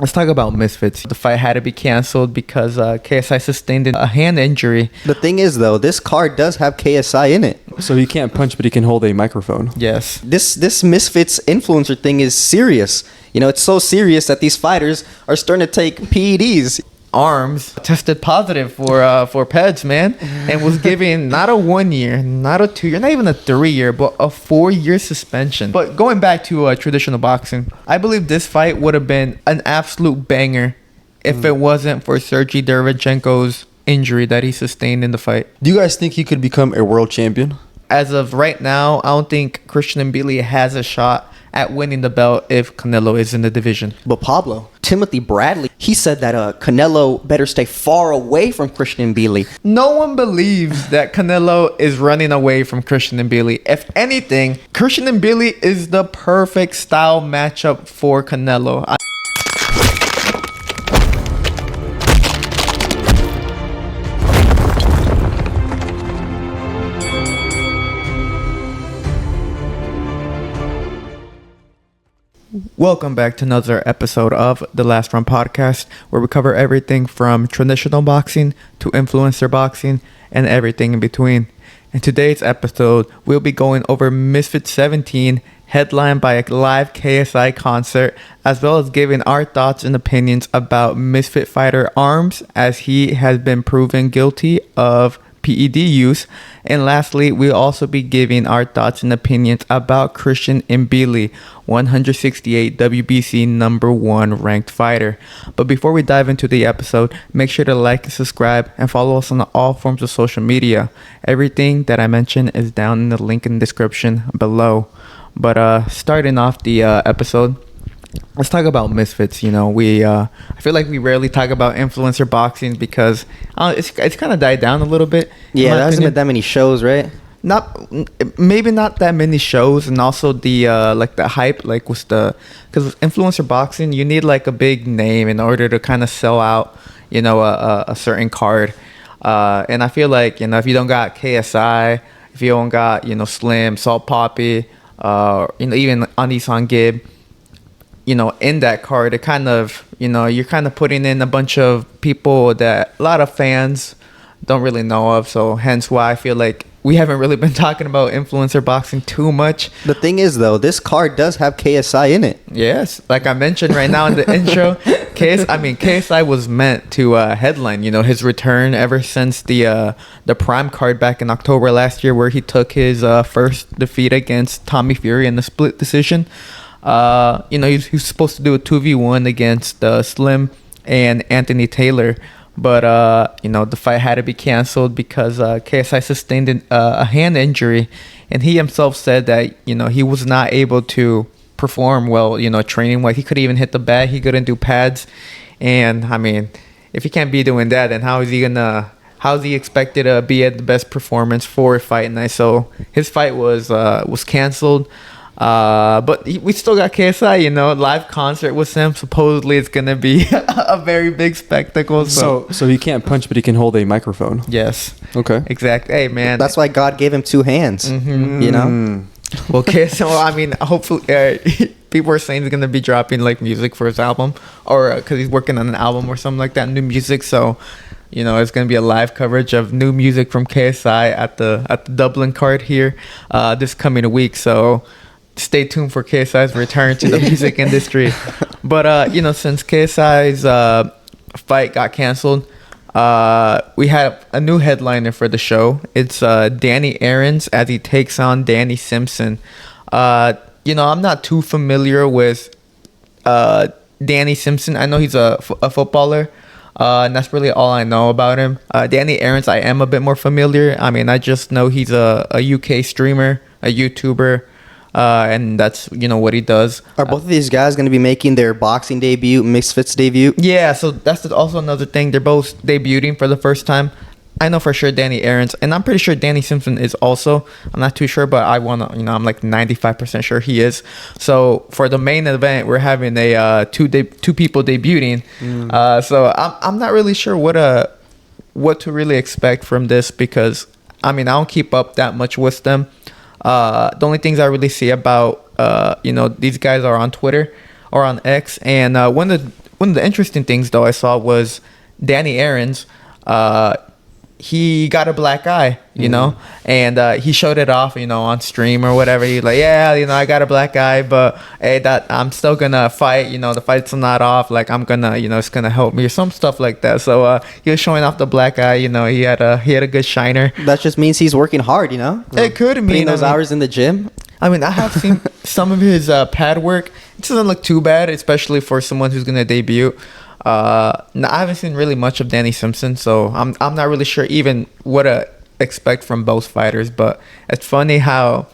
Let's talk about Misfits. The fight had to be canceled because KSI sustained a hand injury. The thing is, though, this card does have KSI in it. So he can't punch, but he can hold a microphone. Yes. This Misfits influencer thing is serious. You know, it's so serious that these fighters are starting to take PEDs. Armz tested positive for PEDs, man, and was given not a 1 year, not a 2 year, not even a 3 year, but a 4 year suspension. But going back to traditional boxing, I believe this fight would have been an absolute banger if it wasn't for Sergei Derevyanchenko's injury that he sustained in the fight. Do you guys think he could become a world champion? As of right now, I don't think Christian Mbilli has a shot at winning the belt if Canelo is in the division. But Pablo, Timothy Bradley, he said that Canelo better stay far away from Christian Mbilli. No one believes that Canelo is running away from Christian Mbilli. If anything, Christian Mbilli is the perfect style matchup for Canelo. Welcome back to another episode of The Last Run Podcast, where we cover everything from traditional boxing to influencer boxing and everything in between. In today's episode, we'll be going over Misfits 17, headlined by a live KSI concert, as well as giving our thoughts and opinions about Misfit fighter Armz, as he has been proven guilty of PED use. And lastly, we'll also be giving our thoughts and opinions about Christian Mbilli, 168 WBC #1 ranked fighter. But before we dive into the episode, make sure to like and subscribe and follow us on all forms of social media. Everything that I mentioned is down in the link in the description below. But starting off the episode, let's talk about Misfits. You know, I feel like we rarely talk about influencer boxing because it's kind of died down a little bit. Yeah, there hasn't been that many shows, right? Maybe not that many shows, and also the like the hype, like was because influencer boxing, you need like a big name in order to kind of sell out, you know, a certain card. And I feel like, you know, if you don't got KSI, if you don't got, you know, Slim, Salt Poppy, you know, even Anisan Gibb, you know, in that card, it kind of, you know, you're kind of putting in a bunch of people that a lot of fans don't really know of. So hence why I feel like we haven't really been talking about influencer boxing too much. The thing is, though, this card does have KSI in it. Yes, like I mentioned right now in the intro, KSI was meant to headline, you know, his return ever since the Prime card back in October last year, where he took his first defeat against Tommy Fury in the split decision. You know, he was supposed to do a 2v1 against Slim and Anthony Taylor, but you know, the fight had to be canceled because KSI sustained a hand injury, and he himself said that, you know, he was not able to perform well, you know, training wise. He couldn't even hit the bag, he couldn't do pads, and I mean, if he can't be doing that, then how is he expected to be at the best performance for a fight night? So his fight was canceled. But we still got KSI, you know, live concert with him. Supposedly it's gonna be a very big spectacle. So he can't punch, but he can hold a microphone. Yes. Okay. Exactly. Hey, man. That's why God gave him two hands. You know. Well, KSI. Well, I mean, hopefully, people are saying he's gonna be dropping like music for his album, or because he's working on an album or something like that, new music. So, you know, it's gonna be a live coverage of new music from KSI at the Dublin card here, this coming week. So stay tuned for KSI's return to the music industry. But you know, since KSI's fight got canceled, we have a new headliner for the show. It's Danny Armz as he takes on Danny Simpson. You know, I'm not too familiar with Danny Simpson. I know he's a footballer, and that's really all I know about him. Danny Armz, I am a bit more familiar. I mean, I just know he's a UK streamer, a YouTuber. And that's, you know, what he does. Are both of these guys going to be making their boxing debut, Misfits debut? Yeah, so that's also another thing. They're both debuting for the first time. I know for sure Danny Armz, and I'm pretty sure Danny Simpson is also. I'm not too sure, but I'm like 95% sure he is. So for the main event, we're having a two people debuting. So I'm not really sure what to really expect from this, because I mean, I don't keep up that much with them. The only things I really see about you know, these guys are on Twitter or on X, and when one of the interesting things though I saw was Danny Armz. He got a black eye, you know, and he showed it off, you know, on stream or whatever. He's like, yeah, you know, I got a black eye, but hey, that I'm still gonna fight. You know, the fight's not off. Like I'm gonna, you know, it's gonna help me or some stuff like that. So he was showing off the black eye. You know, he had a good shiner. That just means he's working hard, you know. It could mean putting those hours in the gym. I mean, I have seen some of his pad work. It doesn't look too bad, especially for someone who's gonna debut. I haven't seen really much of Danny Simpson, so I'm not really sure even what to expect from both fighters. But it's funny how,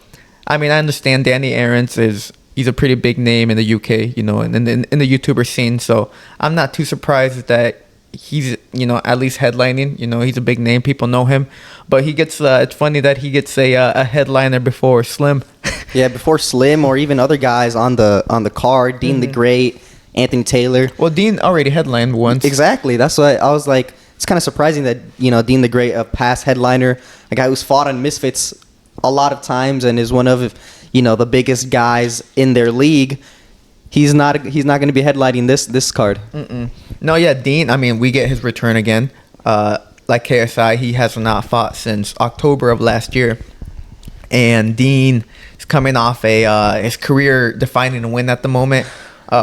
I mean, I understand Danny Armz he's a pretty big name in the UK, you know, and in the YouTuber scene. So I'm not too surprised that he's, you know, at least headlining. You know, he's a big name, people know him. But he gets it's funny that he gets a headliner before Slim. Yeah, before Slim or even other guys on the card, Dean the Great, Anthony Taylor. Well, Dean already headlined once. Exactly. That's why I was like, it's kind of surprising that, you know, Dean the Great, a past headliner, a guy who's fought on Misfits a lot of times and is one of, you know, the biggest guys in their league. He's not going to be headlining this card. No, yeah, Dean. I mean, we get his return again. Like KSI, he has not fought since October of last year, and Dean is coming off his career-defining win at the moment.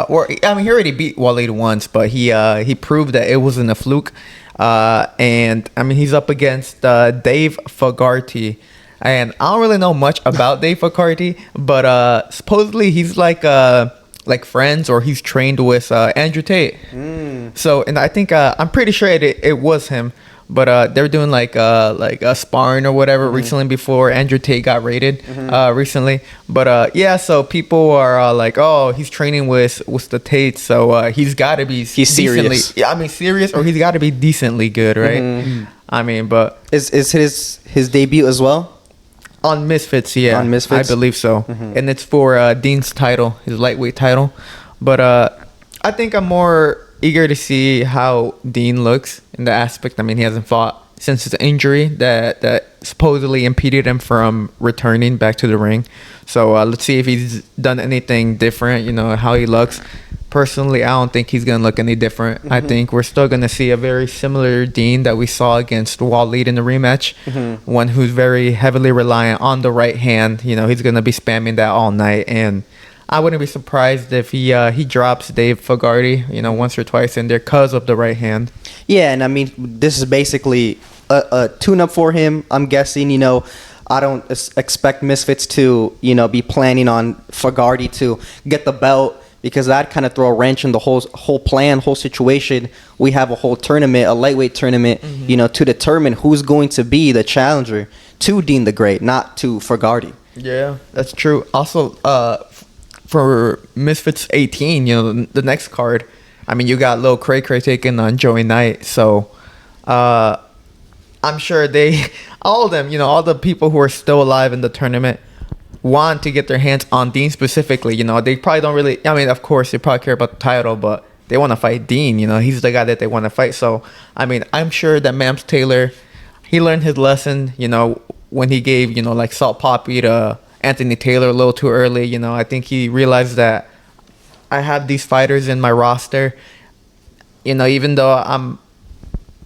Or I mean, he already beat Waleed once, but he proved that it wasn't a fluke. And I mean, he's up against Dave Fogarty, and I don't really know much about Dave Fogarty, but supposedly he's like friends, or he's trained with Andrew Tate. So, and I think I'm pretty sure it was him. But they were doing like a sparring or whatever recently before Andrew Tate got raided recently. But yeah, so people are like, oh, he's training with the Tate, so he's got to be serious. Yeah, I mean serious, or he's got to be decently good, right? I mean, but is his debut as well? On Misfits, yeah, on Misfits, I believe so, and it's for Dean's title, his lightweight title. But I think I'm more eager to see how Dean looks in the aspect. I mean, he hasn't fought since his injury that supposedly impeded him from returning back to the ring. So let's see if he's done anything different, you know, how he looks. Personally, I don't think he's going to look any different. I think we're still going to see a very similar Dean that we saw against Waleed in the rematch. One who's very heavily reliant on the right hand. You know, he's going to be spamming that all night, and I wouldn't be surprised if he drops Dave Fogarty, you know, once or twice in there because of the right hand. Yeah, and I mean, this is basically a tune-up for him. I'm guessing, you know, I don't expect Misfits to, you know, be planning on Fogarty to get the belt, because that kind of throw a wrench in the whole plan, whole situation. We have a whole tournament, a lightweight tournament, you know, to determine who's going to be the challenger to Dean the Great, not to Fogarty. Yeah, that's true. Also, for Misfits 18, you know, the next card, I mean, you got Lil Cray Cray taking on Joey Knight. So I'm sure all of them, you know, all the people who are still alive in the tournament want to get their hands on Dean specifically. You know, they probably don't really, I mean, of course, they probably care about the title, but they want to fight Dean. You know, he's the guy that they want to fight. So, I mean, I'm sure that Mams Taylor, he learned his lesson, you know, when he gave, you know, like Salt Poppy to Anthony Taylor a little too early. You know, I think he realized that I have these fighters in my roster. You know, even though I'm,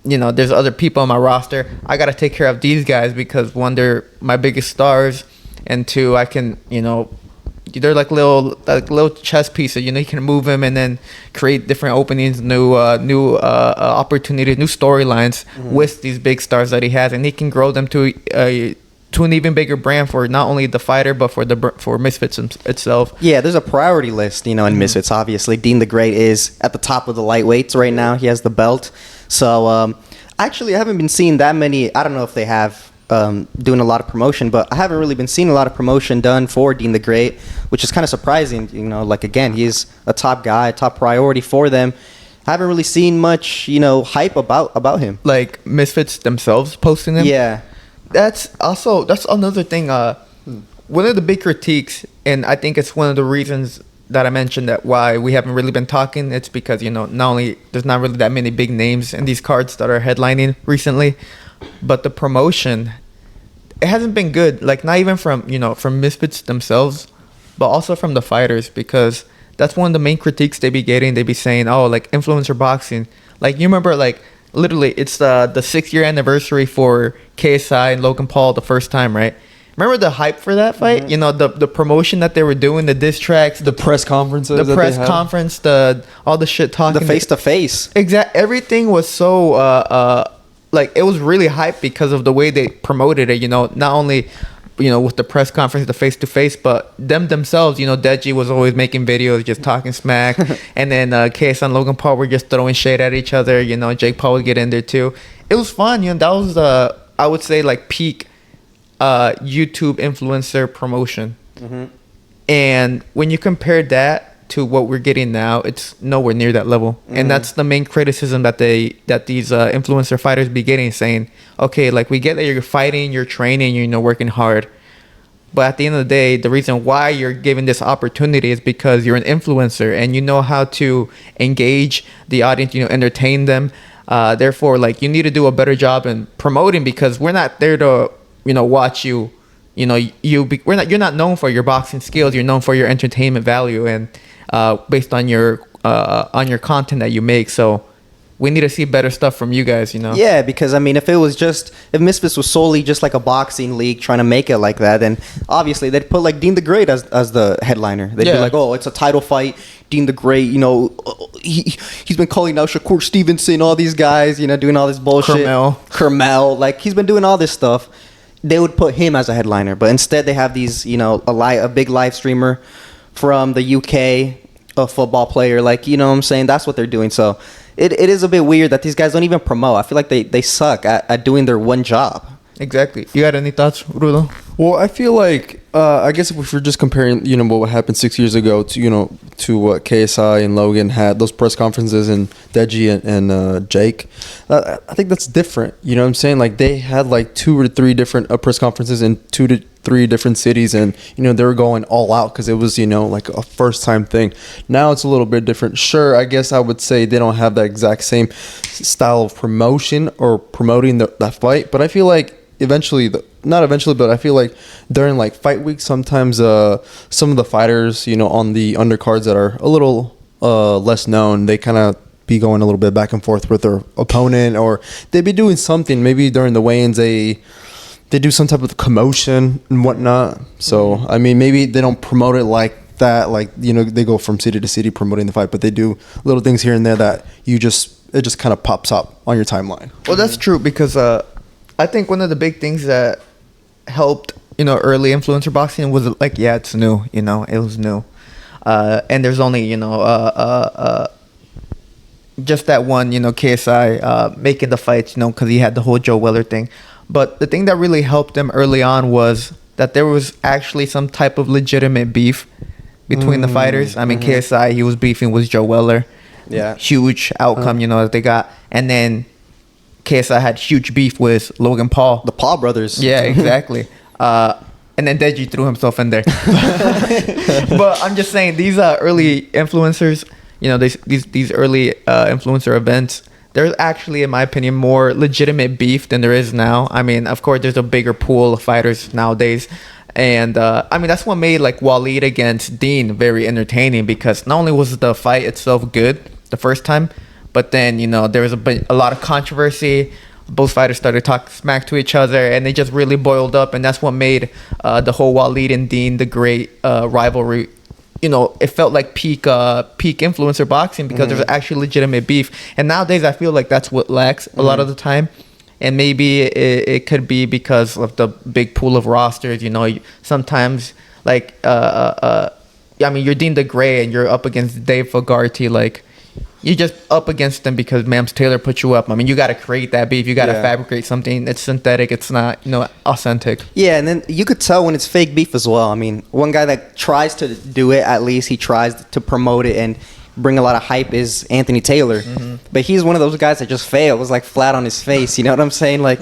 you know, there's other people on my roster, I got to take care of these guys because one, they're my biggest stars, and two, I can, you know, they're like little chess pieces. You know, you can move them and then create different openings, new opportunities, new storylines with these big stars that he has, and he can grow them to an even bigger brand for not only the fighter but for Misfits itself. Yeah, there's a priority list, you know, in Misfits. Obviously, Dean the Great is at the top of the lightweights right now. He has the belt. So actually, I haven't been seeing that many. I don't know if they have doing a lot of promotion, but I haven't really been seeing a lot of promotion done for Dean the Great, which is kind of surprising. You know, like, again, he's a top guy, top priority for them. I haven't really seen much, you know, hype about him. Like Misfits themselves posting him. Yeah. That's another thing. One of the big critiques, and I think it's one of the reasons that I mentioned that why we haven't really been talking, it's because, you know, not only there's not really that many big names in these cards that are headlining recently, but the promotion, it hasn't been good. Like, not even from Misfits themselves, but also from the fighters, because that's one of the main critiques they be getting. They be saying, oh, like influencer boxing. Like you remember, like literally, it's the 6-year anniversary for KSI and Logan Paul the first time, right? Remember the hype for that fight? You know, the promotion that they were doing, the diss tracks, The press conferences. the press conference, all the shit talking, The face to face. Exact. Everything was so like it was really hyped because of the way they promoted it. You know, not only with the press conference, the face to face, but themselves. You know, Deji was always making videos, just talking smack, and then KSI and Logan Paul were just throwing shade at each other. You know, Jake Paul would get in there too. It was fun. You know, that was I would say like peak YouTube influencer promotion. And when you compare that to what we're getting now, it's nowhere near that level. And that's the main criticism that these influencer fighters be getting, saying, okay, like we get that you're fighting, you're training, you're working hard, but at the end of the day, the reason why you're given this opportunity is because you're an influencer and you know how to engage the audience, entertain them. Therefore, like you need to do a better job in promoting, because we're not there to watch you. You're not known for your boxing skills. You're known for your entertainment value and based on your content that you make. So we need to see better stuff from you guys. Yeah, because I mean, if Misfits was solely just like a boxing league trying to make it like that, then obviously they'd put like Dean the Great as the headliner. They'd be like, oh, it's a title fight. Dean the Great, he's been calling out Shakur Stevenson, all these guys, doing all this bullshit. Kermel, like he's been doing all this stuff. They would put him as a headliner, but instead they have these, a big live streamer from the UK, a football player, like, what I'm saying? That's what they're doing. So it is a bit weird that these guys don't even promote. I feel like they suck at doing their one job. Exactly. You got any thoughts, Rulo? Well, I feel like I guess if we're just comparing, what happened 6 years ago to what KSI and Logan had, those press conferences, and Deji and Jake, I think that's different. You know what I'm saying? Like they had like 2 or 3 different press conferences in 2 to 3 different cities, and they were going all out because it was like a first time thing. Now it's a little bit different. Sure, I guess I would say they don't have that exact same style of promotion or promoting that fight, but I feel like not eventually, but I feel like during like fight week, sometimes some of the fighters, on the undercards that are a little less known, they kind of be going a little bit back and forth with their opponent, or they be doing something. Maybe during the weigh-ins, they do some type of commotion and whatnot. So I mean, maybe they don't promote it like that, like they go from city to city promoting the fight, but they do little things here and there that it just kind of pops up on your timeline. Well, that's true, because I think one of the big things that helped, early influencer boxing was like, it's new, it was new. And there's only, just that one, KSI making the fights, because he had the whole Joe Weller thing. But the thing that really helped them early on was that there was actually some type of legitimate beef between the fighters. I mean, KSI, he was beefing with Joe Weller. Yeah. Huge outcome, that they got. And then KSI had huge beef with Logan Paul. The Paul brothers. Yeah, exactly. And then Deji threw himself in there. But I'm just saying, these early influencers, these early influencer events, there's actually, in my opinion, more legitimate beef than there is now. I mean, of course, there's a bigger pool of fighters nowadays. And, I mean, that's what made, like, Waleed against Dean very entertaining, because not only was the fight itself good the first time, but then, there was a lot of controversy. Both fighters started talking smack to each other, and they just really boiled up. And that's what made the whole Waleed and Dean the Great rivalry. It felt like peak influencer boxing, because there's actually legitimate beef. And nowadays, I feel like that's what lacks a lot of the time. And maybe it could be because of the big pool of rosters. Sometimes, like, I mean, you're Dean the Great and you're up against Dave Fogarty, like, you're just up against them because Mams Taylor put you up. I mean, you got to create that beef. You got to fabricate something. It's synthetic. It's not, authentic. Yeah, and then you could tell when it's fake beef as well. I mean, one guy that tries to do it, at least he tries to promote it and bring a lot of hype, is Anthony Taylor. But he's one of those guys that just fails, like flat on his face. You know what I'm saying? Like,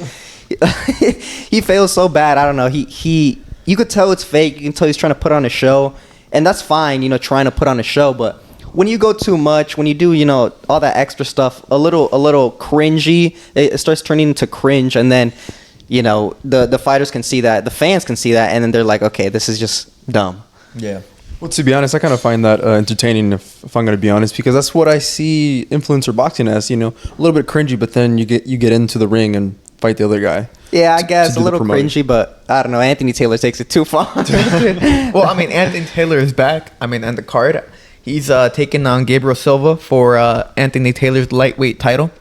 he fails so bad. I don't know. You could tell it's fake. You can tell he's trying to put on a show. And that's fine, trying to put on a show, but when you go too much, when you do, all that extra stuff, a little cringy, it starts turning into cringe, and then, the fighters can see that, the fans can see that, and then they're like, okay, this is just dumb. Yeah. Well, to be honest, I kind of find that entertaining, if I'm going to be honest, because that's what I see influencer boxing as. A little bit cringy, but then you get into the ring and fight the other guy. Yeah, I guess a little cringy, but I don't know. Anthony Taylor takes it too far. Well, I mean, Anthony Taylor is back. I mean, on the card, he's taking on Gabriel Silva for Anthony Taylor's lightweight title.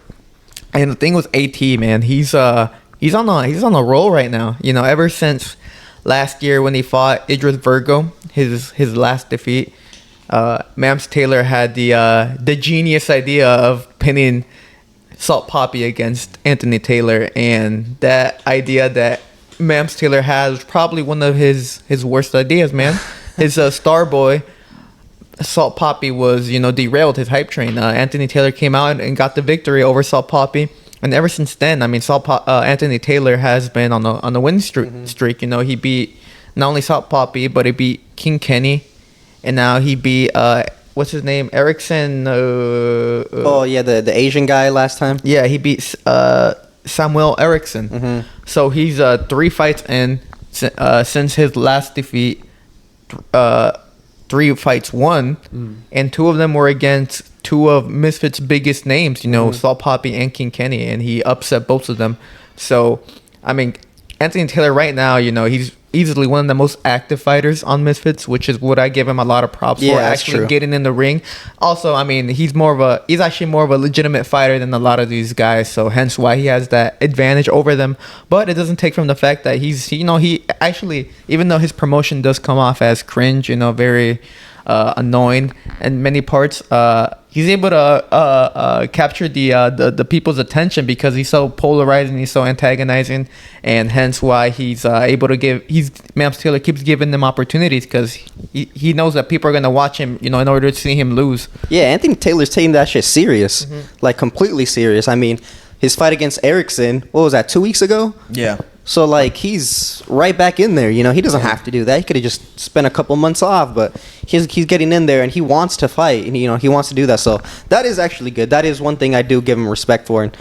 And the thing with AT, man, he's on a roll right now. Ever since last year when he fought Idris Virgo, his last defeat, Mams Taylor had the genius idea of pinning Salt Poppy against Anthony Taylor, and that idea that Mams Taylor has was probably one of his worst ideas, man. His star boy Salt Poppy was derailed his hype train. Anthony Taylor came out and got the victory over Salt Poppy, and ever since then, I mean, Anthony Taylor has been on the win streak. He beat not only Salt Poppy, but he beat King Kenny, and now he beat what's his name? Erickson. The Asian guy last time. Yeah, he beat Samuel Erickson. Mm-hmm. So he's 3 fights in since his last defeat. 3 fights won, and 2 of them were against 2 of Misfits' biggest names. Salt Poppy and King Kenny, and he upset both of them. So, I mean, Anthony Taylor right now, he's easily one of the most active fighters on Misfits, which is what I give him a lot of props for, actually getting in the ring. Also, I mean, he's actually more of a legitimate fighter than a lot of these guys, so hence why he has that advantage over them. But it doesn't take from the fact that he actually, even though his promotion does come off as cringe, very annoying in many parts, he's able to capture the people's attention because he's so polarizing, he's so antagonizing, and hence why he's able to Mams Taylor keeps giving them opportunities because he knows that people are going to watch him, in order to see him lose. Yeah, Anthony Taylor's taking that shit serious, like completely serious. I mean, his fight against Erickson, what was that, 2 weeks ago? Yeah. So, like, he's right back in there. He doesn't have to do that. He could have just spent a couple months off, but he's getting in there, and he wants to fight, and, he wants to do that. So, that is actually good. That is one thing I do give him respect for. And,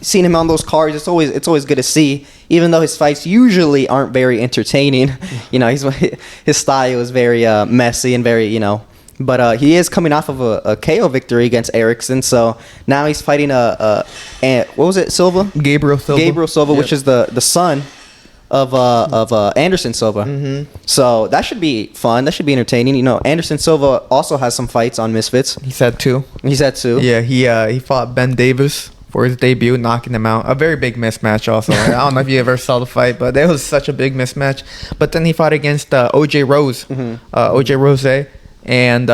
seeing him on those cards, it's always good to see, even though his fights usually aren't very entertaining. His style is very messy and very, But he is coming off of a KO victory against Erickson, so now he's fighting what was it, Silva? Gabriel Silva, which is the son of Anderson Silva. Mm-hmm. So that should be fun. That should be entertaining. Anderson Silva also has some fights on Misfits. He's had 2. Yeah, he fought Ben Davis for his debut, knocking him out. A very big mismatch also. I don't know if you ever saw the fight, but it was such a big mismatch. But then he fought against OJ Rose, OJ Rose. And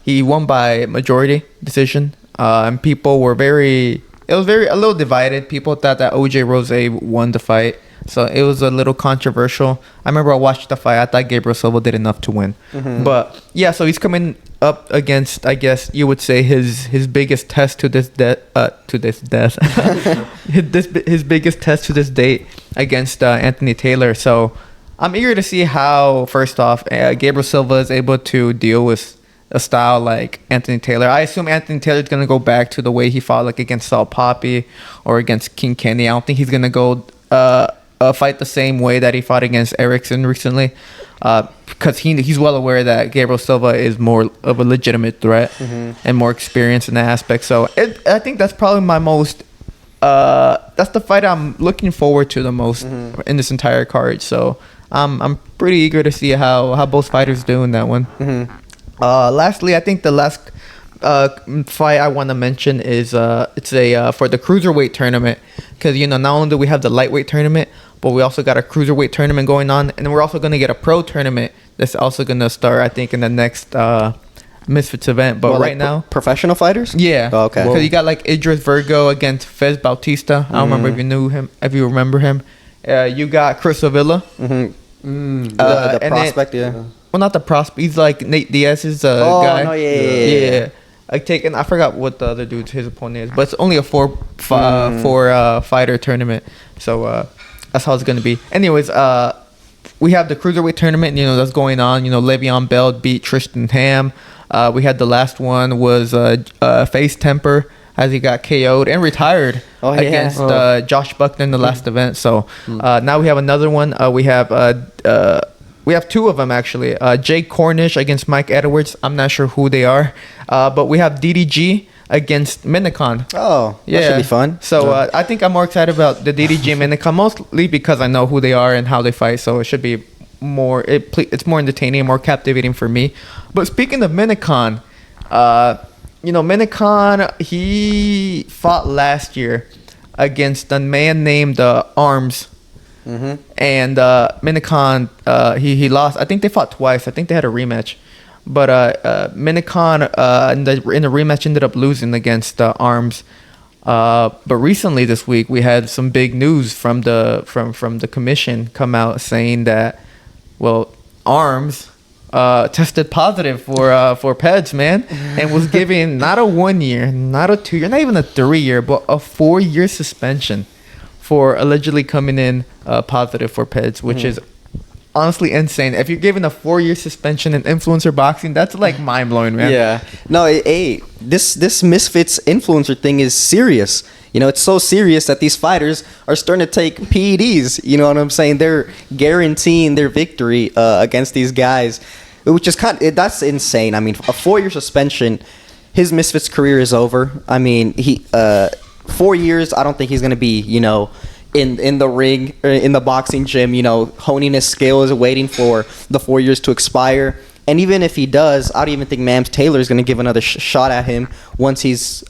he won by majority decision. And people were a little divided. People thought that OJ Rose won the fight. So it was a little controversial. I remember I watched the fight. I thought Gabriel Silva did enough to win. Mm-hmm. But yeah, so he's coming up against, I guess you would say, his biggest test to this death. his biggest test to this date against Anthony Taylor. So I'm eager to see how, first off, Gabriel Silva is able to deal with a style like Anthony Taylor. I assume Anthony Taylor is going to go back to the way he fought, like against Salt Poppy or against King Kenny. I don't think he's going to go fight the same way that he fought against Erickson recently, because he's well aware that Gabriel Silva is more of a legitimate threat and more experienced in that aspect. So I think that's probably my most... that's the fight I'm looking forward to the most in this entire card. So I'm pretty eager to see how both fighters do in that one. Lastly, I think the last fight I want to mention is it's for the Criuserweight tournament, because not only do we have the lightweight tournament, but we also got a Criuserweight tournament going on, and we're also going to get a pro tournament that's also going to start, I think, in the next Misfits event. But right now, professional fighters? Yeah. Oh, okay. Because you got like Idris Virgo against Fez Bautista. I don't remember if you knew him, if you remember him. You got Criuserweight. The prospect, Well, not the prospect. He's like Nate Diaz's guy. Oh, no, yeah. I forgot what the other dude's his opponent is, but it's only a four fighter tournament. So that's how it's gonna be. Anyways, we have the Criuserweight tournament, that's going on. Le'Veon Bell beat Tristan Ham. We had the last one was Face Temper, as he got KO'd and retired against Josh Buckner in the last event. So now we have another one. We have we have two of them actually. Jake Cornish against Mike Edwards. I'm not sure who they are, but we have DDG against Minicon. Oh, that should be fun. So I think I'm more excited about the DDG and Minicon, mostly because I know who they are and how they fight. So it should be more. It's more entertaining and more captivating for me. But speaking of Minicon, Minicon, he fought last year against a man named Armz. Mm-hmm. And Minicon, he lost. I think they fought twice. I think they had a rematch. But Minicon in the rematch ended up losing against Armz. But recently this week we had some big news from the commission come out saying that, well, Armz tested positive for PEDs, man, and was given not a 1 year, not a 2 year, not even a 3 year, but a 4 year suspension for allegedly coming in positive for PEDs, which is honestly insane. If you're given a 4 year suspension in influencer boxing, that's like mind blowing, man. Yeah. No, this Misfits influencer thing is serious. It's so serious that these fighters are starting to take PEDs. You know what I'm saying? They're guaranteeing their victory against these guys, which is that's insane. I mean, a 4 year suspension, his Misfits career is over. I mean, 4 years, I don't think he's going to be, in the ring, or in the boxing gym, honing his skills, waiting for the 4 years to expire. And even if he does, I don't even think Mams Taylor is going to give another shot at him once his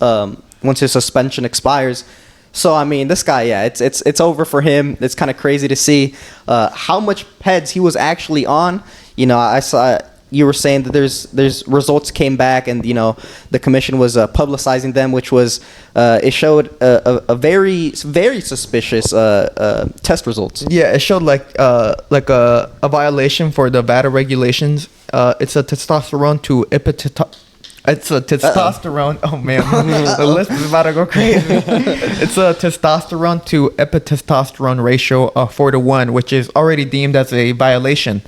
suspension expires. So, I mean, this guy, yeah, it's over for him. It's kind of crazy to see how much PEDs he was actually on. I saw... You were saying that there's results came back, and the commission was publicizing them, which was it showed a very very suspicious test results. Yeah, it showed like a violation for the VADA regulations. It's a testosterone to It's a testosterone. Oh man, the list is about to go crazy. It's a testosterone to epitestosterone ratio of 4-1, which is already deemed as a violation.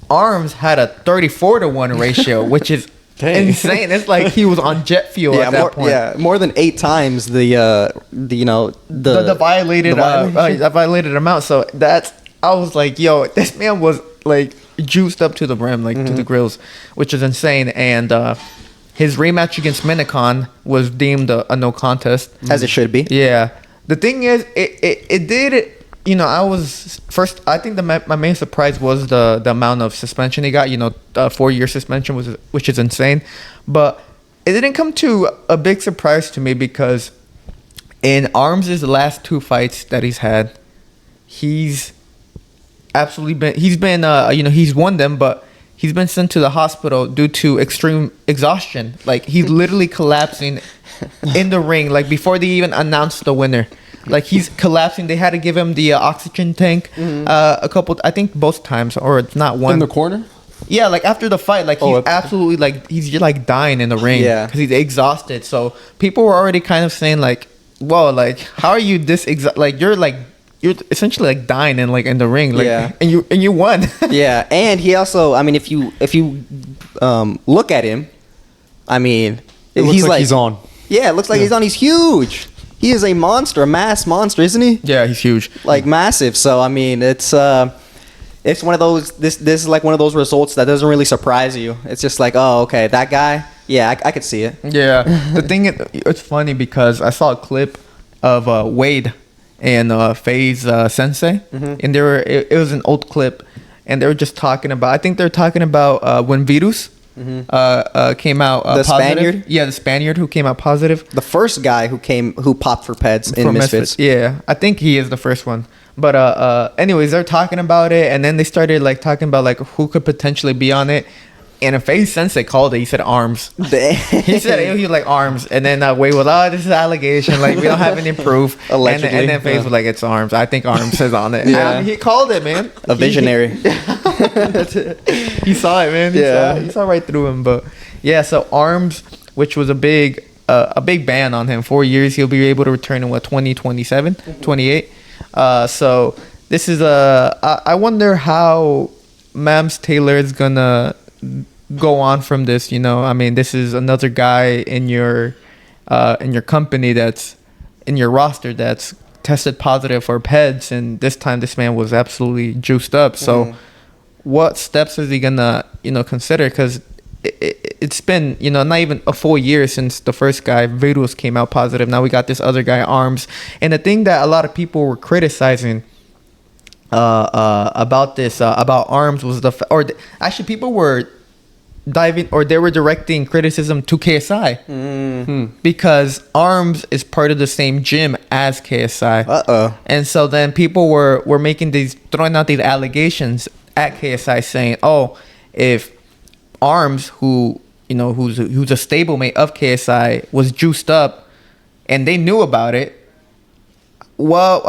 Armz had a 34-1 ratio, which is insane. It's like he was on jet fuel at that point. Yeah, more than 8 times the violated amount. So I was like, yo, this man was like juiced up to the brim, like to the grills, which is insane. And his rematch against Minicon was deemed a no contest, as it should be. Yeah, the thing is, it did. I think my main surprise was the amount of suspension he got. 4 year suspension which is insane, but it didn't come to a big surprise to me because in Armz' last 2 fights that he's had, he's won them, but he's been sent to the hospital due to extreme exhaustion. Like he's literally collapsing in the ring, like before they even announced the winner. Like he's collapsing. They had to give him the oxygen tank a couple, I think both times, or it's not one. In the corner? Yeah, like after the fight, like he's absolutely like he's just like dying in the ring because he's exhausted. So people were already kind of saying like, "Whoa, like how are you this like you're essentially like dying in the ring, like and you won." Yeah, and he also, I mean, if you look at him, I mean, it looks like he's on. Yeah, it looks like he's on. He's huge. He is a monster, a mass monster, isn't he? Yeah, he's huge. Like massive. So I mean, it's one of those. This is like one of those results that doesn't really surprise you. It's just like, oh, okay, that guy. Yeah, I could see it. Yeah, the thing is, it's funny because I saw a clip of Wade and FaZe Sensei, and it was an old clip, and they were just talking about. I think they're talking about when Virus. Came out the positive. Spaniard? Yeah, the Spaniard who came out positive. The first guy who popped for PEDs in Misfits. Yeah, I think he is the first one. But anyways, they're talking about it, and then they started like talking about like who could potentially be on it. And FaZe Sensei called it. He said Armz. He said he was like Armz, and then Wade was, oh, this is an allegation. Like we don't have any proof. Allegedly. And then FaZe was like, it's Armz. I think Armz is on it. Yeah. He called it, man. A visionary. He saw it, man. He saw right through him. But yeah, so Armz, which was a big ban on him, 4 years. He'll be able to return in 2027, 28. So this is I wonder how Mams Taylor is gonna go on from this. I mean, this is another guy in your company that's in your roster that's tested positive for PEDs, and this time this man was absolutely juiced up. So what steps is he gonna consider? Because it's been not even a full year since the first guy Virus came out positive. Now we got this other guy Armz, and the thing that a lot of people were criticizing about this about Armz was actually people were they were directing criticism to KSI because Armz is part of the same gym as KSI. And so then people were throwing out these allegations at KSI saying, oh, if Armz, who's a stablemate of KSI, was juiced up and they knew about it, well,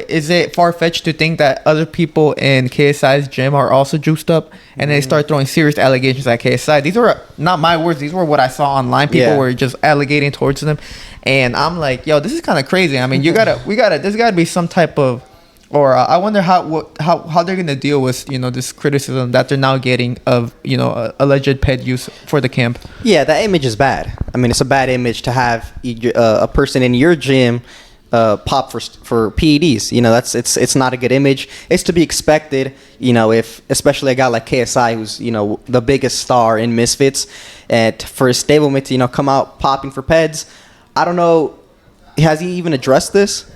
is it far-fetched to think that other people in KSI's gym are also juiced up? And they start throwing serious allegations at KSI. These were not my words. These were what I saw online. People were just allegating towards them. And I'm like, yo, this is kind of crazy. I mean, there's got to be some type of, or I wonder how they're going to deal with, this criticism that they're now getting of, alleged PED use for the camp. Yeah, that image is bad. I mean, it's a bad image to have a person in your gym pop for PEDs. It's not a good image. It's to be expected, if especially a guy like KSI, who's the biggest star in Misfits, and for his stablemate to come out popping for PEDs. I don't know, has he even addressed this?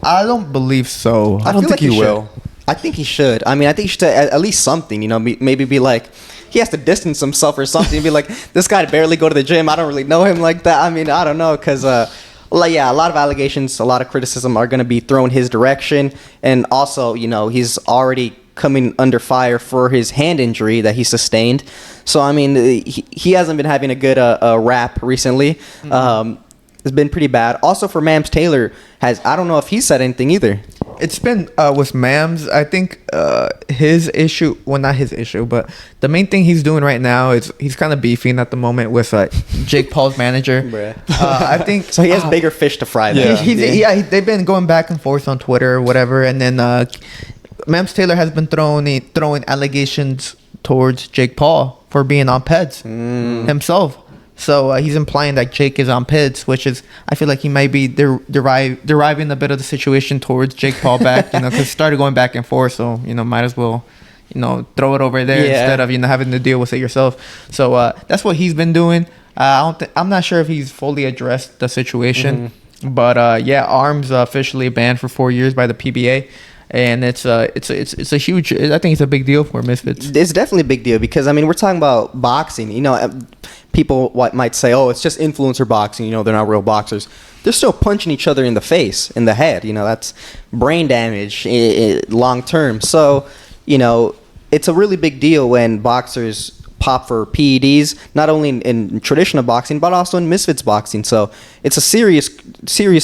I don't believe so. I don't think he will. I think he should. I mean, I think he should at least something, maybe be like, he has to distance himself or something and be like, this guy barely go to the gym. I don't really know him like that. I mean, I don't know, because a lot of allegations, a lot of criticism are going to be thrown his direction. And also, he's already coming under fire for his hand injury that he sustained. So, I mean, he hasn't been having a good rap recently. It's been pretty bad. Also, for Mams Taylor, I don't know if he said anything either. It's been with Mams, I think his issue, well, not his issue, but the main thing he's doing right now is he's kind of beefing at the moment with Jake Paul's manager. I think so. He has bigger fish to fry. Yeah, they've been going back and forth on Twitter or whatever, and then Mams Taylor has been throwing allegations towards Jake Paul for being on PEDs himself. So he's implying that Jake is on PEDs, which is, I feel like he might be deriving a bit of the situation towards Jake Paul back, because it started going back and forth. So, might as well, throw it over there instead of, having to deal with it yourself. So that's what he's been doing. I'm not sure if he's fully addressed the situation. But Armz officially banned for 4 years by the PBA. And it's a huge, I think it's a big deal for Misfits. It's definitely a big deal because, I mean, we're talking about boxing. People might say, oh, it's just influencer boxing. They're not real boxers. They're still punching each other in the face, in the head. That's brain damage long term. So, it's a really big deal when boxers pop for PEDs, not only in traditional boxing, but also in Misfits boxing. So it's a serious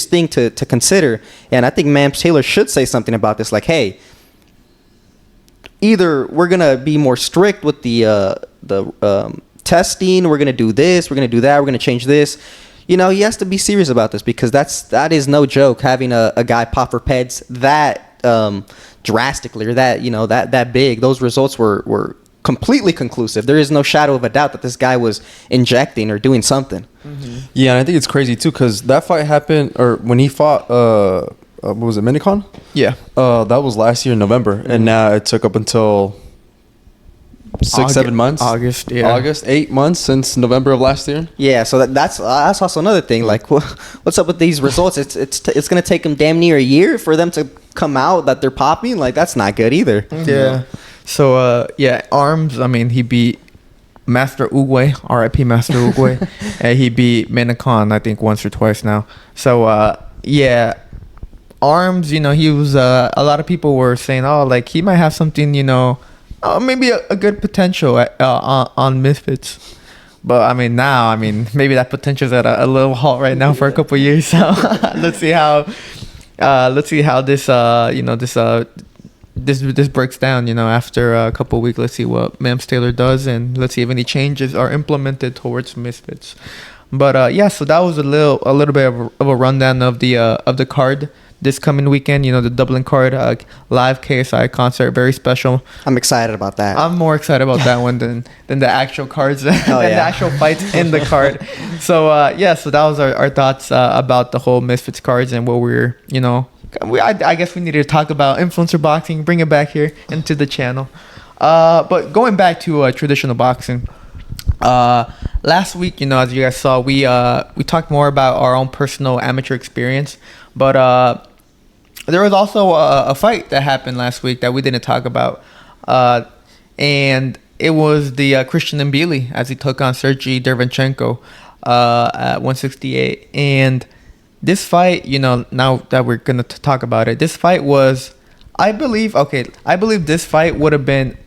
thing to consider. And I think Mams Taylor should say something about this. Like, hey, either we're going to be more strict with the testing, we're going to do this, we're going to do that, we're going to change this. He has to be serious about this because that is no joke, having a guy pop for PEDs that drastically or that big. Those results were completely conclusive. There is no shadow of a doubt that this guy was injecting or doing something. Yeah, and I think it's crazy too because that fight happened, or when he fought, what was it, Minicon? Yeah. That was last year in November, and now it took up until 7 months. August, 8 months since November of last year. Yeah, so that's also another thing. Like, what's up with these results? It's gonna take them damn near a year for them to come out that they're popping. Like, that's not good either. Yeah. So Armz, I mean, he beat Master Uguay, R.I.P. Master Uguay, and he beat Minicon, I think, once or twice now. So Armz, he was a lot of people were saying, oh, like he might have something, maybe a good potential on Misfits. But I mean, now, maybe that potential's at a little halt right now for a couple of years. So let's see how this breaks down, after a couple of weeks. Let's see what Mams Taylor does, and let's see if any changes are implemented towards Misfits. But so that was a little bit of a rundown of the card this coming weekend. The Dublin card, live KSI concert, very special. I'm excited about that. I'm more excited about that one than the actual cards, the actual fights in the card. So so that was our thoughts about the whole Misfits cards and what we're I guess we need to talk about influencer boxing, bring it back here into the channel. But going back to traditional boxing, last week, as you guys saw, we talked more about our own personal amateur experience, but there was also a fight that happened last week that we didn't talk about, and it was the Christian Mbilli as he took on Sergei Derevyanchenko at 168. And this fight, now that we're gonna talk about it, this fight was, I believe this fight would have been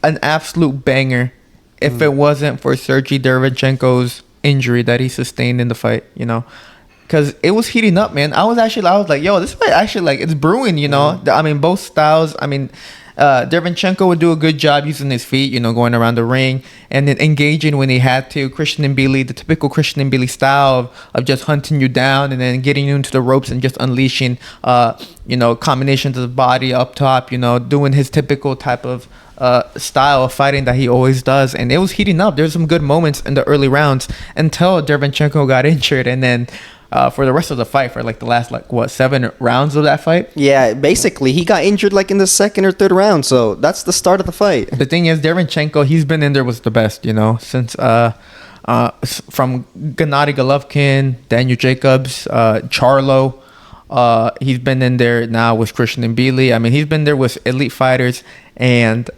an absolute banger if it wasn't for Sergei Derevyanchenko's injury that he sustained in the fight, because it was heating up, man. I was like, yo, this fight actually, like, it's brewing, I mean, both styles. I mean, Derevyanchenko would do a good job using his feet, going around the ring and then engaging when he had to. Christian Mbilli, the typical Christian Mbilli style of just hunting you down and then getting you into the ropes and just unleashing, combinations of the body up top, doing his typical type of style of fighting that he always does. And it was heating up. There's some good moments in the early rounds until Derevyanchenko got injured, and then for the rest of the fight, for like the last 7 rounds of that fight. Yeah, basically he got injured like in the second or third round, so that's the start of the fight. The thing is, Derevyanchenko, he's been in there with the best, since from Gennady Golovkin, Daniel Jacobs, Charlo. He's been in there now with Christian Mbilli. I mean, he's been there with elite fighters, and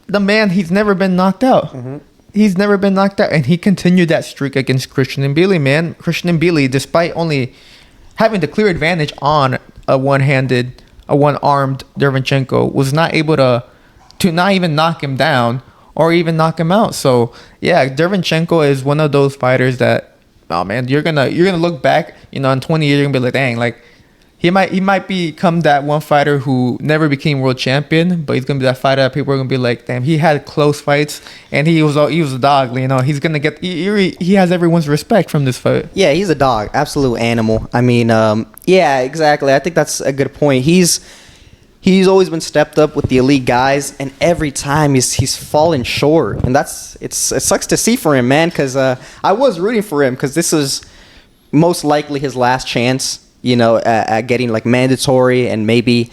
the man, he's never been knocked out. He's never been knocked out, and he continued that streak against Christian Mbilli, man. Christian Mbilli, despite only having the clear advantage on a one-armed Derevyanchenko, was not able to not even knock him down or even knock him out. So, yeah, Derevyanchenko is one of those fighters that, oh man, you're gonna look back, in 20 years, you're gonna be like, dang, like, he might become that one fighter who never became world champion, but he's gonna be that fighter that people are gonna be like, damn, he had close fights and he was a dog. He's gonna get he has everyone's respect from this fight. Yeah, he's a dog, absolute animal. I mean, yeah, exactly. I think that's a good point. He's always been stepped up with the elite guys, and every time he's fallen short, and it sucks to see for him, man. Because I was rooting for him, because this is most likely his last chance. At getting like mandatory and maybe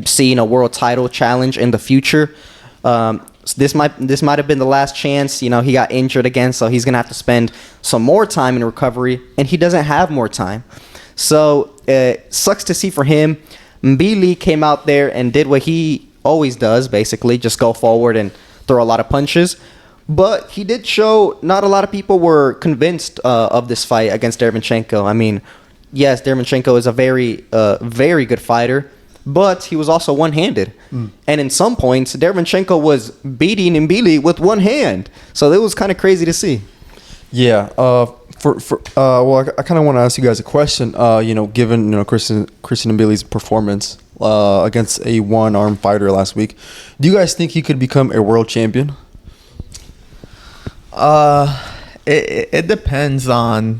seeing a world title challenge in the future. So this might have been the last chance. He got injured again, so he's gonna have to spend some more time in recovery, and he doesn't have more time. So sucks to see for him. Mbilli came out there and did what he always does, basically just go forward and throw a lot of punches. But he did show not a lot of people were convinced of this fight against Derevyanchenko. I mean, yes, Derevyanchenko is a very, very good fighter, but he was also one-handed. And in some points, Derevyanchenko was beating Mbilli with one hand. So it was kind of crazy to see. Yeah. Well, I kind of want to ask you guys a question. Given Christian Mbilli's performance against a one-arm fighter last week, do you guys think he could become a world champion? It depends on.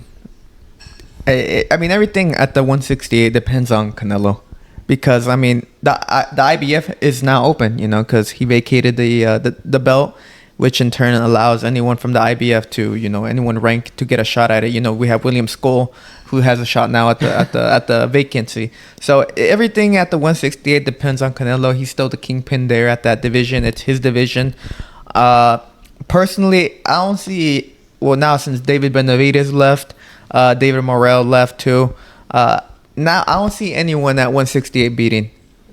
I mean, everything at the 168 depends on Canelo, because I mean the IBF is now open, because he vacated the belt, which in turn allows anyone from the IBF to anyone ranked to get a shot at it. We have William Skoll, who has a shot now at the vacancy. So everything at the 168 depends on Canelo. He's still the kingpin there at that division. It's his division. Personally, I don't see. Well, now since David Benavidez left. David Morrell left too. Now I don't see anyone at 168 beating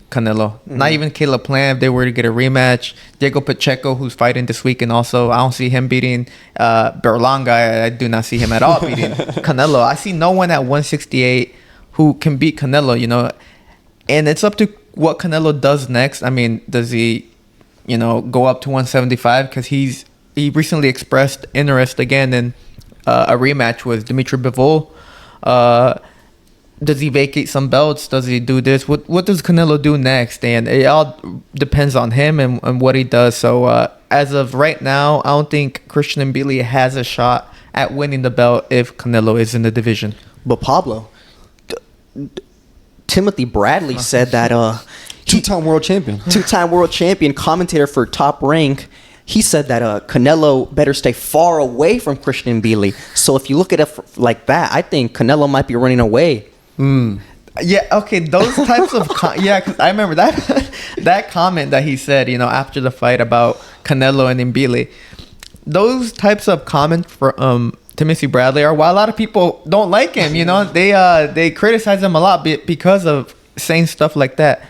Canelo. Not even Caleb Plant if they were to get a rematch. Diego Pacheco, who's fighting this weekend, also I don't see him beating Berlanga. I do not see him at all beating Canelo. I see no one at 168 who can beat Canelo. And it's up to what Canelo does next. I mean, does he go up to 175, because he recently expressed interest again in a rematch with Dimitri Bivol. Does he vacate some belts? Does he do this? What does Canelo do next? And it all depends on him and what he does. So as of right now, I don't think Christian Mbilli has a shot at winning the belt if Canelo is in the division. But Pablo, Timothy Bradley said that two-time world champion, commentator for Top Rank. He said that Canelo better stay far away from Christian Mbilli. So if you look at it like that, I think Canelo might be running away. Yeah, okay, those types of yeah, because I remember that that comment that he said, after the fight about Canelo and Mbilli. Those types of comments for Timothy Bradley are why a lot of people don't like him. They criticize him a lot because of saying stuff like that.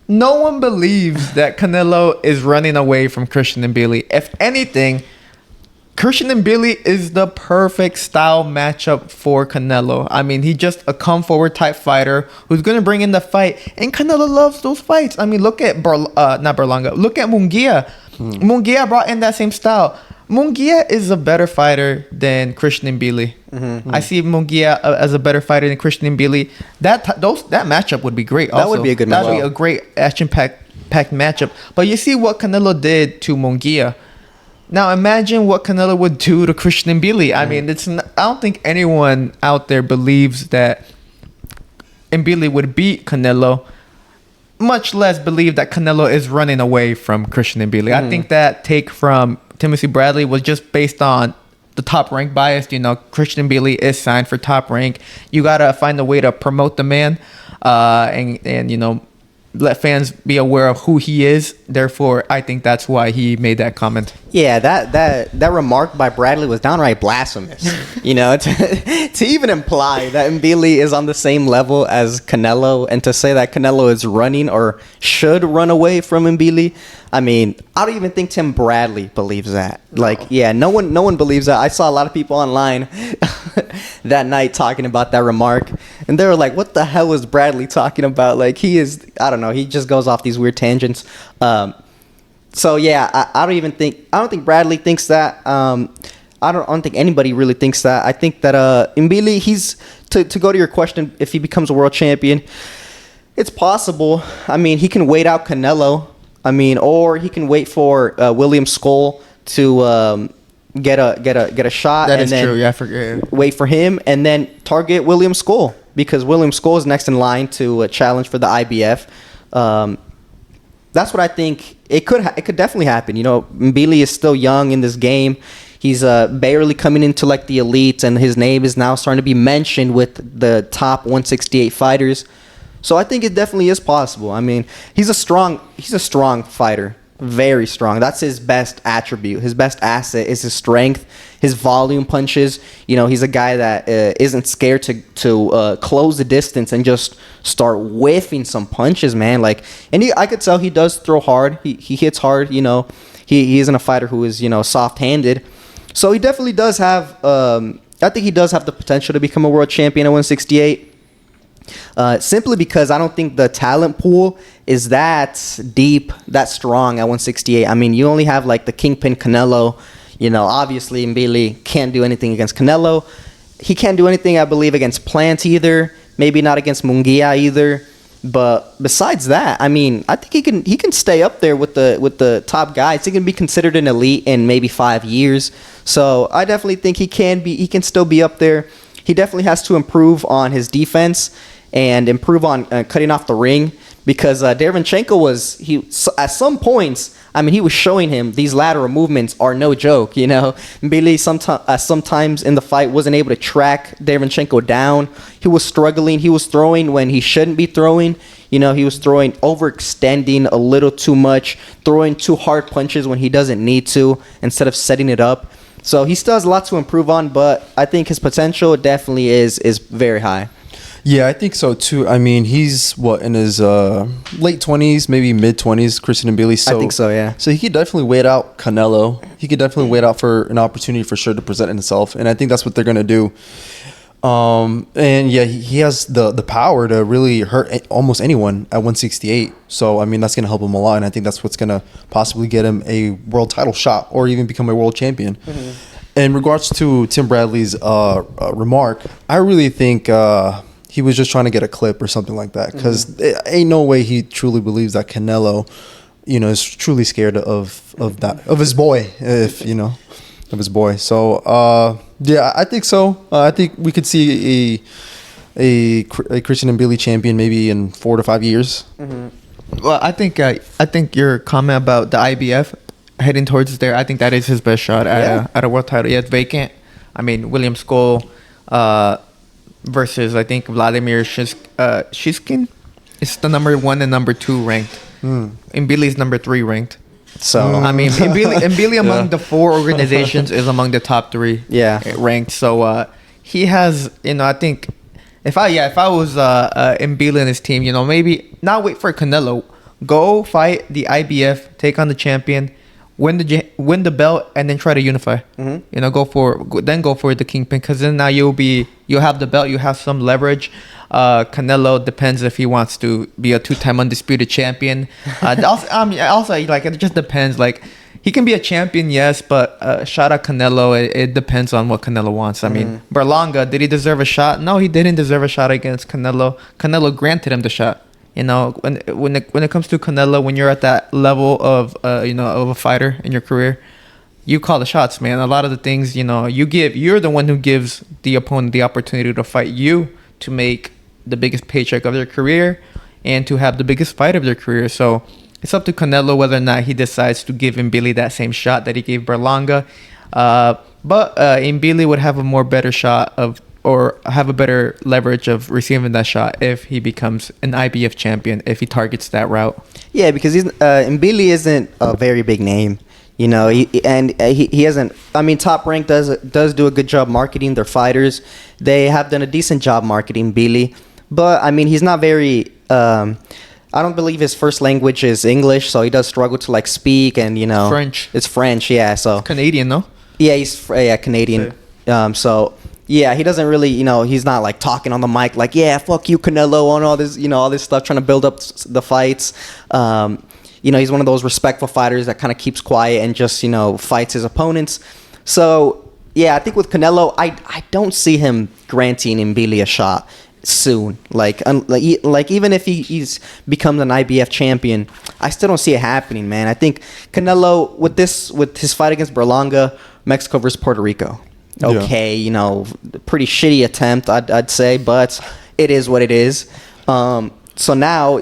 No one believes that Canelo is running away from Christian Mbilli. If anything, Christian Mbilli is the perfect style matchup for Canelo. I mean, he's just a come forward type fighter who's going to bring in the fight. And Canelo loves those fights. I mean, look at not Berlanga. Look at Munguia. Munguia brought in that same style. Munguia is a better fighter than Christian Mbilli. I see Munguia as a better fighter than Christian Mbilli. That matchup would be great. Also. That would be a good matchup. That would be a great action-packed matchup. But you see what Canelo did to Munguia. Now imagine what Canelo would do to Christian Mbilli. I mean, I don't think anyone out there believes that Mbilli would beat Canelo, much less believe that Canelo is running away from Christian Mbilli. I think that take from Timothy Bradley was just based on the top rank bias. Christian Mbilli is signed for top rank. You gotta find a way to promote the man, and let fans be aware of who he is. Therefore, I think that's why he made that comment. Yeah, that remark by Bradley was downright blasphemous. To even imply that Mbilli is on the same level as Canelo, and to say that Canelo is running or should run away from Mbilli. I mean, I don't even think Tim Bradley believes that. No one believes that. I saw a lot of people online that night talking about that remark, and they were like, "What the hell is Bradley talking about?" Like, he is, I don't know. He just goes off these weird tangents. So yeah, I don't think Bradley thinks that. I don't think anybody really thinks that. I think that Mbilli, he's to go to your question, if he becomes a world champion, it's possible. I mean, he can wait out Canelo. I mean, or he can wait for William Skoll to get a shot. That is true. Yeah, I forget. Wait for him and then target William Skoll, because William Skoll is next in line to challenge for the IBF. That's what I think. It could definitely happen. Mbilli is still young in this game. He's barely coming into the elite, and his name is now starting to be mentioned with the top 168 fighters. So I think it definitely is possible. I mean, he's a strong fighter, very strong. That's his best attribute. His best asset is his strength, his volume punches. He's a guy that isn't scared to close the distance and just start whiffing some punches, man. I could tell he does throw hard. He hits hard. He isn't a fighter who is soft-handed. So he definitely does have. I think he does have the potential to become a world champion at 168. Simply because I don't think the talent pool is that deep, that strong at 168. I mean, you only have the kingpin Canelo. Obviously Mbilli can't do anything against Canelo. He can't do anything, I believe, against Plant either. Maybe not against Munguia either. But besides that, I mean, I think he can stay up there with the top guys. He can be considered an elite in maybe 5 years. So I definitely think he can still be up there. He definitely has to improve on his defense and improve on cutting off the ring, because Derevyanchenko at some points, I mean, he was showing him these lateral movements are no joke. Mbilli sometimes in the fight wasn't able to track Derevyanchenko down. He was struggling. He was throwing when he shouldn't be throwing. He was throwing, overextending a little too much, throwing too hard punches when he doesn't need to, instead of setting it up. So he still has a lot to improve on, but I think his potential definitely is very high. Yeah, I think so too. I mean, he's in his late 20s, maybe mid 20s, Christian Mbilli. So I think so, yeah. So he could definitely wait out Canelo. He could definitely wait out for an opportunity for sure to present himself, and I think that's what they're gonna do. And yeah, he has the power to really hurt almost anyone at 168. So I mean, that's gonna help him a lot, and I think that's what's gonna possibly get him a world title shot or even become a world champion. In regards to Tim Bradley's remark, I really think he was just trying to get a clip or something like that, because there ain't no way he truly believes that Canelo, is truly scared of his boy, of his boy. So yeah, I think so. I think we could see a Christian Mbilli champion maybe in 4 to 5 years. Well, I think your comment about the IBF heading towards there, I think that is his best shot at a world title. Yeah, it's vacant. I mean, William Skoll, versus I think Vladimir Shishkin. It's the number 1 and number 2 ranked. Mbilli's number 3 ranked. So I mean, Mbilli among the 4 organizations is among the top 3 ranked. So he has, I think if I was Mbilli and his team, maybe not wait for Canelo, go fight the IBF, take on the champion, win the belt, and then try to unify. Go for the kingpin, because then now you'll have the belt, you have some leverage. Canelo depends if he wants to be a 2-time undisputed champion. Also, like, it just depends. Like, he can be a champion, yes, but shot at Canelo, it depends on what Canelo wants. I mean, Berlanga, did he deserve a shot? No, he didn't deserve a shot against Canelo. Canelo granted him the shot. When it comes to Canelo, when you're at that level of of a fighter in your career, you call the shots, man. A lot of the things, you're the one who gives the opponent the opportunity to fight you, to make the biggest paycheck of their career and to have the biggest fight of their career. So it's up to Canelo whether or not he decides to give Mbilli that same shot that he gave Berlanga. But Mbilli would have a more better shot or have a better leverage of receiving that shot if he becomes an IBF champion, if he targets that route. Yeah, because Mbilli isn't a very big name. He hasn't. I mean, Top Rank does do a good job marketing their fighters. They have done a decent job marketing Mbilli, but I mean, he's not very. I don't believe his first language is English, so he does struggle to like speak and French. It's French, yeah. So Canadian, no? Yeah, he's Canadian. So yeah, he doesn't really, he's not like talking on the mic like, yeah, fuck you, Canelo, on all this stuff, trying to build up the fights. He's one of those respectful fighters that kind of keeps quiet and just, fights his opponents. So, yeah, I think with Canelo, I don't see him granting Mbilli a shot soon. Like even if he's become an IBF champion, I still don't see it happening, man. I think Canelo, with his fight against Berlanga, Mexico versus Puerto Rico. Okay, pretty shitty attempt, I'd say, but it is what it is. So now,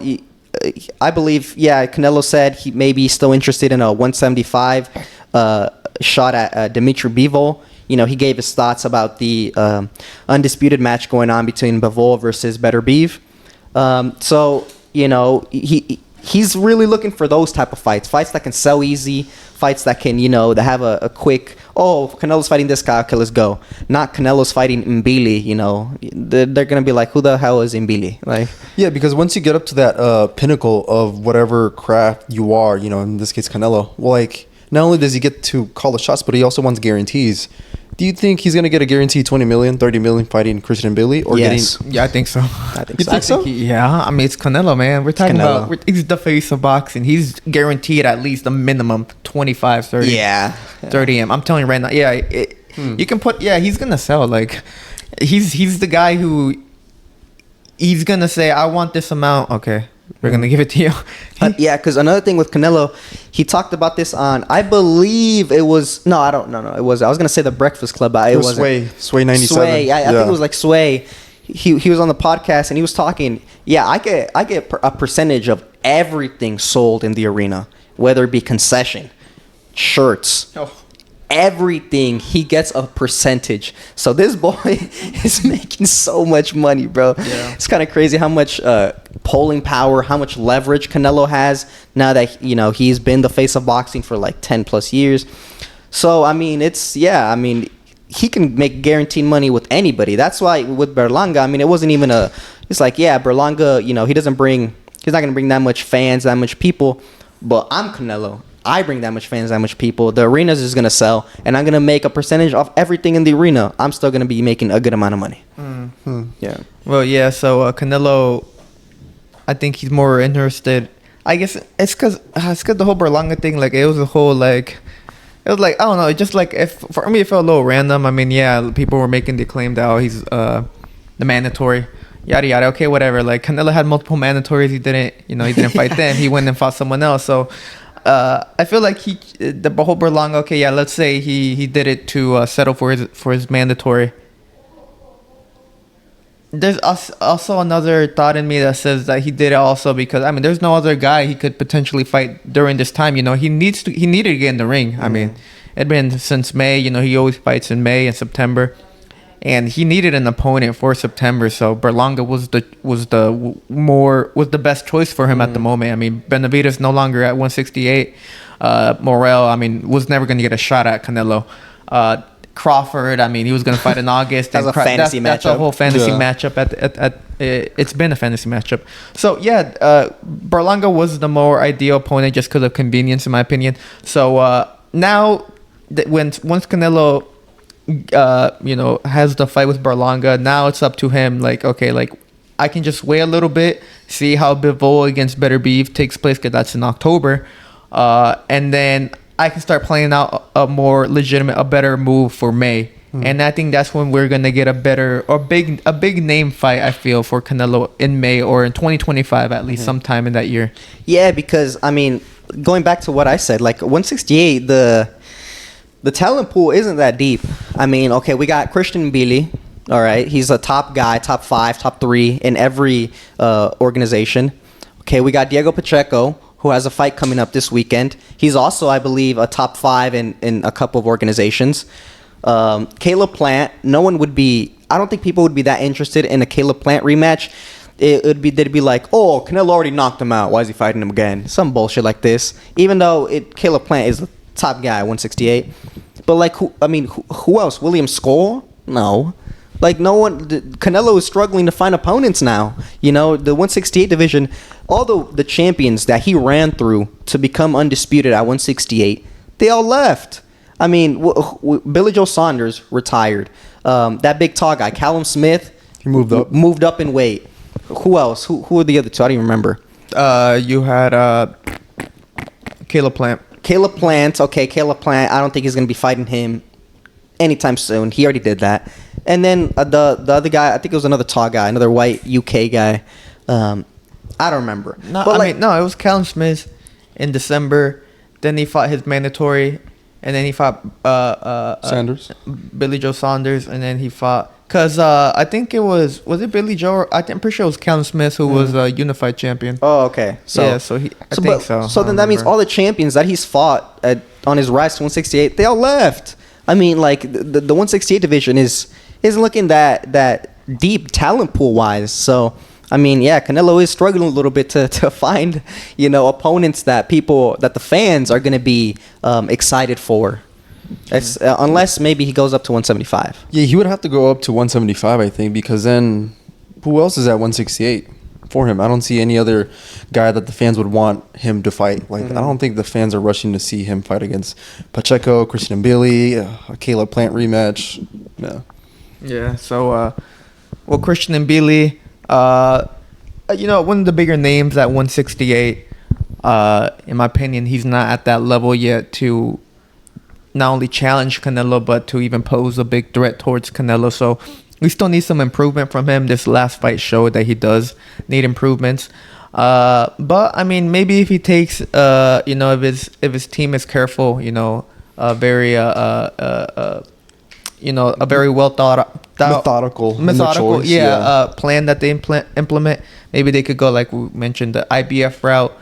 I believe, Canelo said he may be still interested in a 175 shot at Dimitri Bivol. He gave his thoughts about the undisputed match going on between Bivol versus Beterbiev. So, he's really looking for those type of fights that can sell easy, fights that can, that have a quick, Canelo's fighting this guy, okay, let's go. Not Canelo's fighting Mbilli, they're going to be like, who the hell is Mbilli? Like, yeah, because once you get up to that pinnacle of whatever craft you are, in this case Canelo, like, not only does he get to call the shots, but he also wants guarantees. Do you think he's going to get a guaranteed 20 million, 30 million fighting Christian Mbilli? Or yes. Yeah, I think so. You think so? I mean, it's Canelo, man. We're talking about, he's the face of boxing. He's guaranteed at least a minimum 25, 30. Yeah. 30 M. I'm telling you right now. Yeah, you can put, he's going to sell. Like, he's the guy who, he's going to say, I want this amount. Okay. We're going to give it to you. Yeah, because another thing with Canelo, he talked about this on, I believe it was, no, I don't know. It was, I was going to say the Breakfast Club, but it wasn't. Sway 97. Sway, I think it was like Sway. He was on the podcast and he was talking, I get a percentage of everything sold in the arena, whether it be concession, shirts, everything. He gets a percentage. So this boy is making so much money, bro. Yeah. It's kind of crazy how much polling power, how much leverage Canelo has now that he's been the face of boxing for like 10 plus years. So I mean, he can make guaranteed money with anybody. That's why with Berlanga, I mean, it wasn't even it's like, Berlanga, he's not going to bring that much fans, that much people, but I'm Canelo. I bring that much fans, that much people. The arena's just going to sell, and I'm going to make a percentage of everything in the arena. I'm still going to be making a good amount of money. Mm-hmm. Yeah. Well, yeah, so Canelo, I think he's more interested. I guess it's because the whole Berlanga thing, like, it was a whole, like, it was like, I don't know, just like, for me, it felt a little random. I mean, yeah, people were making the claim that, he's the mandatory. Yada yada. Okay, whatever. Like, Canelo had multiple mandatories. He didn't fight them. He went and fought someone else. So I feel like the whole Berlanga. Okay, yeah. Let's say he did it to settle for his mandatory. There's also another thought in me that says that he did it also because, I mean, there's no other guy he could potentially fight during this time. He needed to get in the ring. I mean, it'd been since May. He always fights in May and September. and he needed an opponent for September. So Berlanga was the best choice for him at the moment. I mean, Benavidez no longer at 168. Morel, I mean, was never going to get a shot at Canelo. Crawford, I mean, he was going to fight in August. That's a fantasy matchup. That's a whole fantasy matchup. It's been a fantasy matchup. So yeah, Berlanga was the more ideal opponent just because of convenience, in my opinion. So now, once Canelo, has the fight with Berlanga, now it's up to him. Like, okay, like I can just wait a little bit, see how Bivol against Better Beef takes place, because that's in October, and then I can start planning out a more legitimate, a better move for May. And I think that's when we're gonna get a big name fight, I feel, for Canelo in May or in 2025 at least, sometime in that year. Yeah, because I mean, going back to what I said, like 168, the talent pool isn't that deep. I mean, okay, we got Christian Mbilli. All right, he's a top guy, top 5, top 3 in every organization. Okay, we got Diego Pacheco, who has a fight coming up this weekend. He's also, I believe, a top 5 in a couple of organizations. Caleb Plant, I don't think people would be that interested in a Caleb Plant rematch. They'd be like, oh, Canelo already knocked him out. Why is he fighting him again? Some bullshit like this. Even though Caleb Plant is the top guy, 168. But like, who else? William Skoll? No. Like, no one. Canelo is struggling to find opponents now. The 168 division, all the champions that he ran through to become undisputed at 168, they all left. I mean, Billy Joe Saunders retired. That big tall guy, Callum Smith, he moved up in weight. Who else? Who are the other two? I don't even remember. You had Caleb Plant. Caleb Plant. Okay, Caleb Plant. I don't think he's going to be fighting him anytime soon. He already did that. And then the other guy, I think it was another tall guy, another white UK guy. I don't remember. No, it was Callum Smith in December. Then he fought his mandatory, and then he fought Sanders, Billy Joe Saunders, and then he fought because I think it was it Billy Joe? Or I'm pretty sure it was Callum Smith who was a unified champion. Oh, okay. I think so. So then that means all the champions that he's fought on his rise to 168, they all left. I mean, like the 168 division isn't looking that deep talent pool wise. So I mean, yeah, Canelo is struggling a little bit to find opponents that the fans are going to be excited for. It's, unless maybe he goes up to 175. Yeah, he would have to go up to 175, I think, because then who else is at 168 for him? I don't see any other guy that the fans would want him to fight. Like, I don't think the fans are rushing to see him fight against Pacheco, Christian Mbilli, a Caleb Plant rematch. No. Yeah. So, Christian Mbilli, one of the bigger names at 168. In my opinion, he's not at that level yet to not only challenge Canelo, but to even pose a big threat towards Canelo. So we still need some improvement from him. This last fight showed that he does need improvements. But I mean, maybe if he takes, if his team is careful, a very well methodical, plan that they implement. Maybe they could go, like we mentioned, the IBF route.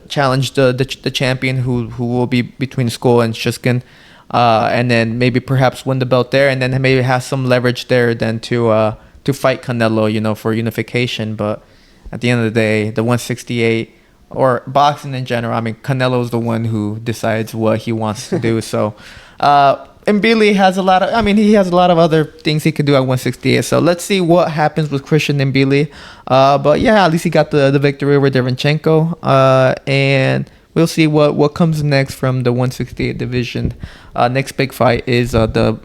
Challenge the champion who will be between Skoll and Shuskin, and then maybe perhaps win the belt there, and then maybe have some leverage there then to fight Canelo, for unification. But at the end of the day, the 168 or boxing in general, I mean, Canelo's the one who decides what he wants to do. So Mbilli has a lot of other things he could do at 168. So let's see what happens with Christian Mbilli. But yeah, at least he got the victory over Derevyanchenko. And we'll see what comes next from the 168 division. Next big fight is the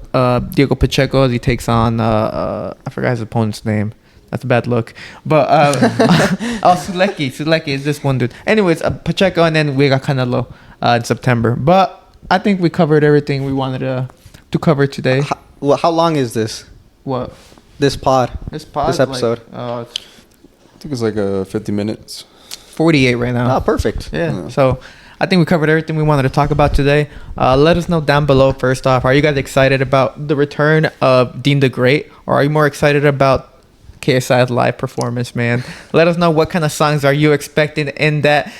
Diego Pacheco as he takes on I forgot his opponent's name. That's a bad look. But Suleki is this one dude. Anyways, Pacheco, and then we got Canelo in September. But I think we covered everything we wanted to cover today. How long is this? What? This pod? This episode? I think it's like 50 minutes. 48 right now. Oh, perfect. Yeah. So I think we covered everything we wanted to talk about today. Let us know down below, first off, are you guys excited about the return of Dean the Great? Or are you more excited about KSI's live performance, man. Let us know what kind of songs are you expecting in that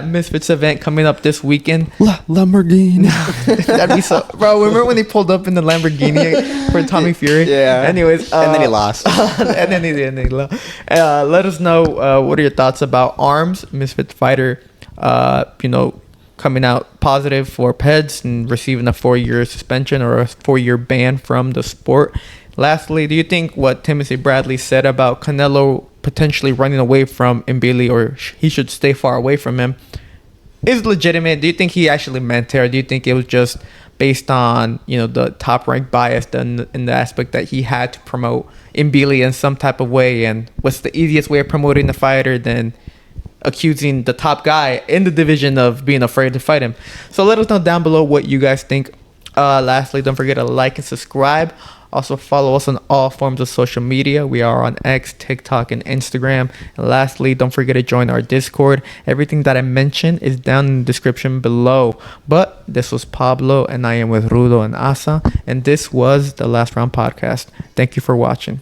Misfits event coming up this weekend. Lamborghini. That'd be so, bro. Remember when he pulled up in the Lamborghini for Tommy Fury? Yeah. Anyways, and then he lost. and then he lost. Let us know what are your thoughts about Armz, Misfits fighter. Coming out positive for PEDs and receiving a 4-year suspension or a 4-year ban from the sport. Lastly, do you think what Timothy Bradley said about Canelo potentially running away from Mbilli, or he should stay far away from him, is legitimate? Do you think he actually meant it, or do you think it was just based on the top rank bias in the aspect that he had to promote Mbilli in some type of way? And what's the easiest way of promoting the fighter than accusing the top guy in the division of being afraid to fight him? So let us know down below what you guys think. Lastly, don't forget to like and subscribe. Also follow us on all forms of social media. We are on X, TikTok, and Instagram. And lastly, don't forget to join our Discord. Everything that I mentioned is down in the description below. But this was Pablo, and I am with Rudo and Asa, and this was the Last Round Podcast. Thank you for watching.